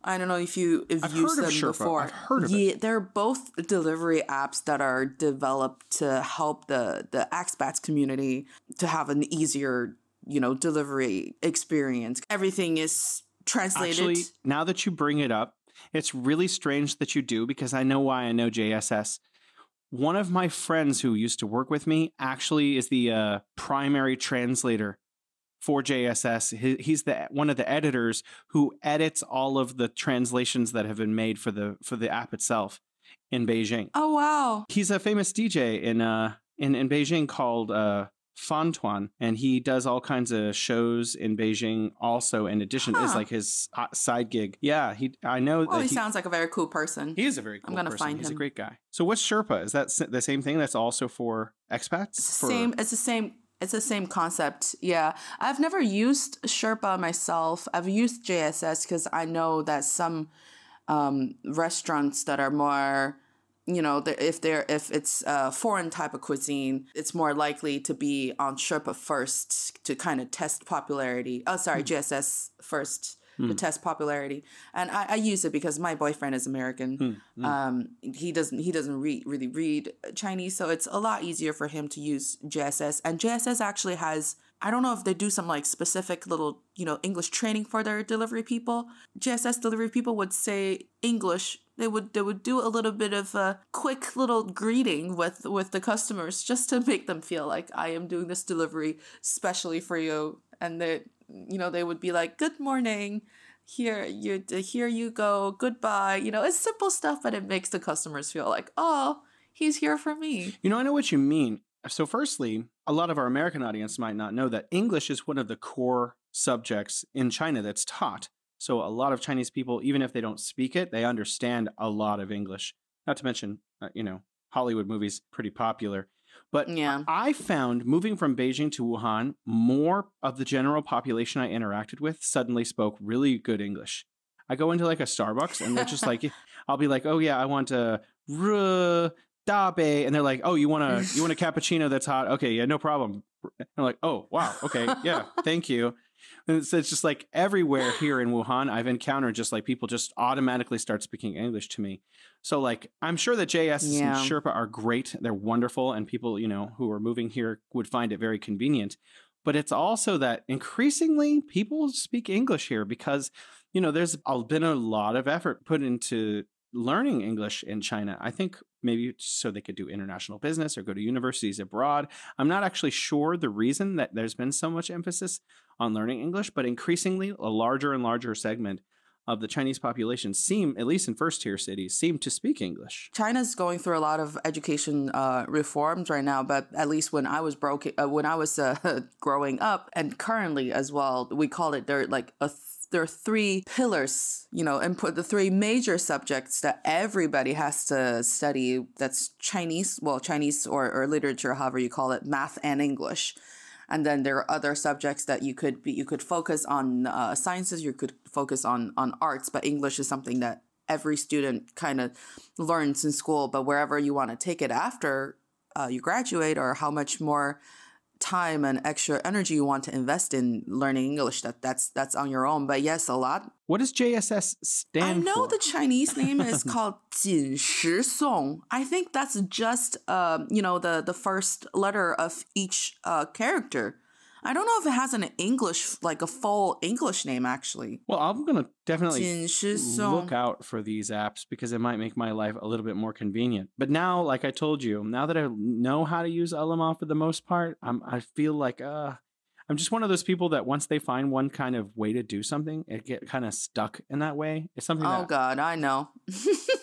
I don't know if you've used them before. I've heard of it. They're both delivery apps that are developed to help the expats community to have an easier, delivery experience. Everything is translated. Actually, now that you bring it up, it's really strange that you do, because I know why I know JSS. One of my friends who used to work with me actually is the primary translator for JSS. He's one of the editors who edits all of the translations that have been made for the app itself in Beijing. Oh wow! He's a famous DJ in Beijing called Fan Tuan, and he does all kinds of shows in Beijing also, in addition is like his side gig. Yeah, I know that he sounds like a very cool person. He is a very cool person. I'm gonna find him. He's a great guy. So what's Sherpa? Is that the same thing that's also for expats? It's the same concept. Yeah. I've never used Sherpa myself. I've used JSS because I know that some restaurants that are more, if it's a foreign type of cuisine, it's more likely to be on Sherpa first to kind of test popularity. Oh, sorry, JSS first to test popularity. And I use it because my boyfriend is American. He doesn't really read Chinese, so it's a lot easier for him to use JSS. And JSS actually has, I don't know if they do some like specific little, English training for their delivery people. JSS delivery people would say English. They would do a little bit of a quick little greeting with the customers just to make them feel like I am doing this delivery specially for you. And they would be like, "Good morning, here you go, goodbye." It's simple stuff, but it makes the customers feel like, "Oh, he's here for me." I know what you mean. So firstly, a lot of our American audience might not know that English is one of the core subjects in China that's taught. So a lot of Chinese people, even if they don't speak it, they understand a lot of English. Not to mention, Hollywood movies, pretty popular. But I found moving from Beijing to Wuhan, more of the general population I interacted with suddenly spoke really good English. I go into like a Starbucks and they're just like, I'll be like, "Oh yeah, I want a dabe," and they're like, "Oh, you want a cappuccino that's hot? Okay, yeah, no problem." And I'm like, "Oh wow, okay, yeah, thank you." And it's just like everywhere here in Wuhan, I've encountered just like people just automatically start speaking English to me. So like, I'm sure that JS and Sherpa are great. They're wonderful. And people, who are moving here would find it very convenient. But it's also that increasingly people speak English here because, there's been a lot of effort put into learning English in China. I think maybe so they could do international business or go to universities abroad. I'm not actually sure the reason that there's been so much emphasis on learning English, but increasingly a larger and larger segment of the Chinese population seem, at least in first-tier cities, seem to speak English. China's going through a lot of education reforms right now, but at least when I was growing up, and currently as well, we call it there are three pillars, and put the three major subjects that everybody has to study. That's Chinese or literature, however you call it, math and English. And then there are other subjects that you could focus on sciences, you could focus on arts, but English is something that every student kind of learns in school. But wherever you want to take it after you graduate, or how much more time and extra energy you want to invest in learning English, that's on your own. But yes, a lot. What does JSS stand for? I know the Chinese name is called 锦时颂. I think that's just the first letter of each character. I don't know if it has an English, like a full English name, actually. Well, I'm going to definitely 锦时颂. look out for these apps because it might make my life a little bit more convenient. But now, like I told you, now that I know how to use Ele.me for the most part, I feel like I'm just one of those people that once they find one kind of way to do something, it get kind of stuck in that way. It's something Oh, God, I know.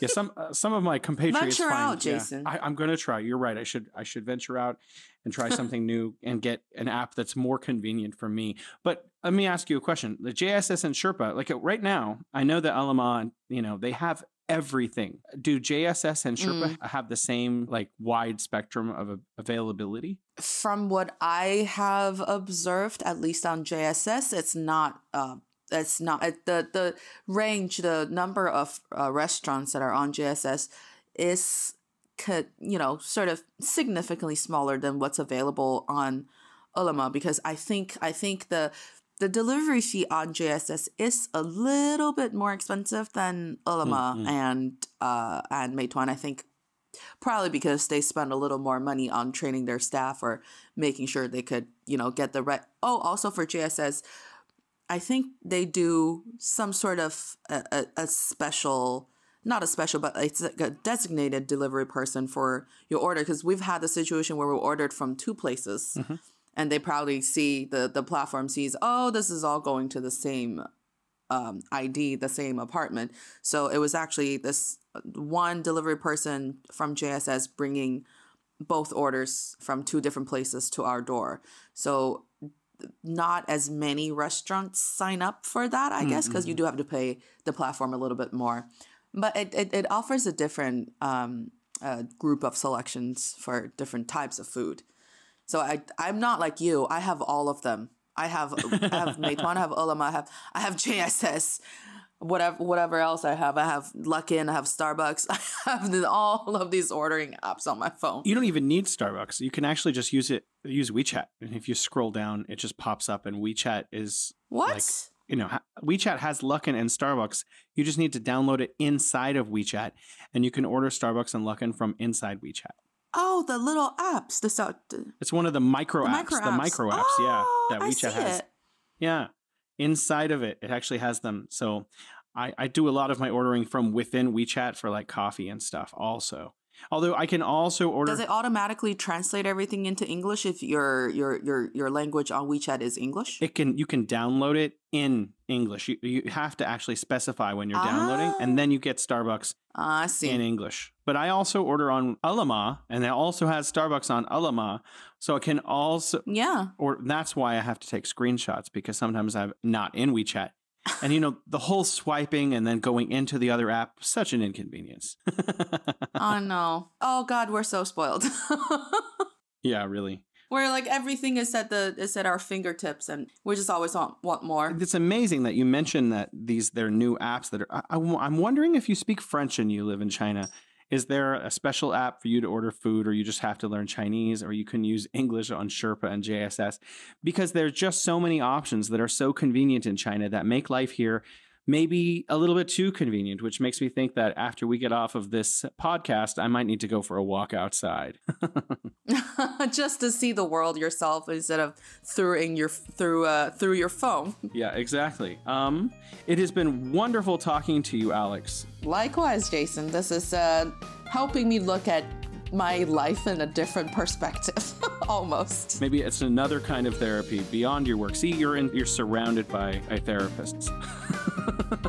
yeah, some of my compatriots Venture find, out, Jason. I'm going to try. You're right. I should venture out and try something new and get an app that's more convenient for me. But let me ask you a question. The JSS and Sherpa, like right now, I know that Ele.me, they have everything. Do JSS and Sherpa have the same like wide spectrum of availability? From what I have observed, at least on JSS, it's not. It's not the range. The number of restaurants that are on JSS is sort of significantly smaller than what's available on Ele.me, because I think the delivery fee on JSS is a little bit more expensive than Ele.me and Meituan. I think probably because they spend a little more money on training their staff or making sure they could, get the right. Oh, also for JSS, I think they do some sort of a special, not a special, but it's like a designated delivery person for your order. Because we've had the situation where we ordered from two places. And they probably see, the platform sees, oh, this is all going to the same ID, the same apartment. So it was actually this one delivery person from JSS bringing both orders from two different places to our door. So not as many restaurants sign up for that, I guess, because you do have to pay the platform a little bit more. But it offers a different group of selections for different types of food. So I'm not like you. I have all of them. I have Meituan, I have Ele.me, I have JSS, whatever else I have. I have Luckin, I have Starbucks. I have all of these ordering apps on my phone. You don't even need Starbucks. You can actually just use WeChat. And if you scroll down, it just pops up, and WeChat is what? WeChat has Luckin and Starbucks. You just need to download it inside of WeChat, and you can order Starbucks and Luckin from inside WeChat. Oh, the little apps. It's one of the micro apps. The micro apps, that WeChat has. It. Yeah. Inside of it, it actually has them. So I do a lot of my ordering from within WeChat for like coffee and stuff also. Although I can also order. Does it automatically translate everything into English if your language on WeChat is English? You can download it in English. You have to actually specify when you're downloading, and then you get Starbucks I see. in English. But I also order on Ele.me, and it also has Starbucks on Ele.me, so I can also Or that's why I have to take screenshots, because sometimes I'm not in WeChat. And the whole swiping and then going into the other app, such an inconvenience. Oh no. Oh God, we're so spoiled. Yeah, really. Where like everything is at our fingertips, and we just always want more. It's amazing that you mentioned that they're new apps that are. I'm wondering if you speak French and you live in China. Is there a special app for you to order food, or you just have to learn Chinese, or you can use English on Sherpa and JSS? Because there's just so many options that are so convenient in China that make life here maybe a little bit too convenient, which makes me think that after we get off of this podcast, I might need to go for a walk outside. Just to see the world yourself instead of through your phone. Yeah, exactly. It has been wonderful talking to you, Alex. Likewise, Jason. This is helping me look at my life in a different perspective, almost. Maybe it's another kind of therapy beyond your work. See, you're surrounded by therapists.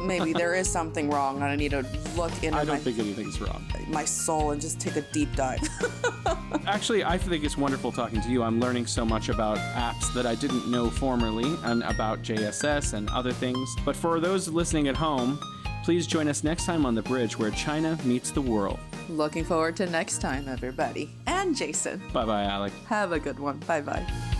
Maybe there is something wrong, and I need to look into I don't think anything's wrong. my soul and just take a deep dive. Actually, I think it's wonderful talking to you. I'm learning so much about apps that I didn't know formerly and about JSS and other things. But for those listening at home, please join us next time on The Bridge, where China meets the world. Looking forward to next time, everybody. And Jason. Bye-bye, Alec. Have a good one. Bye-bye.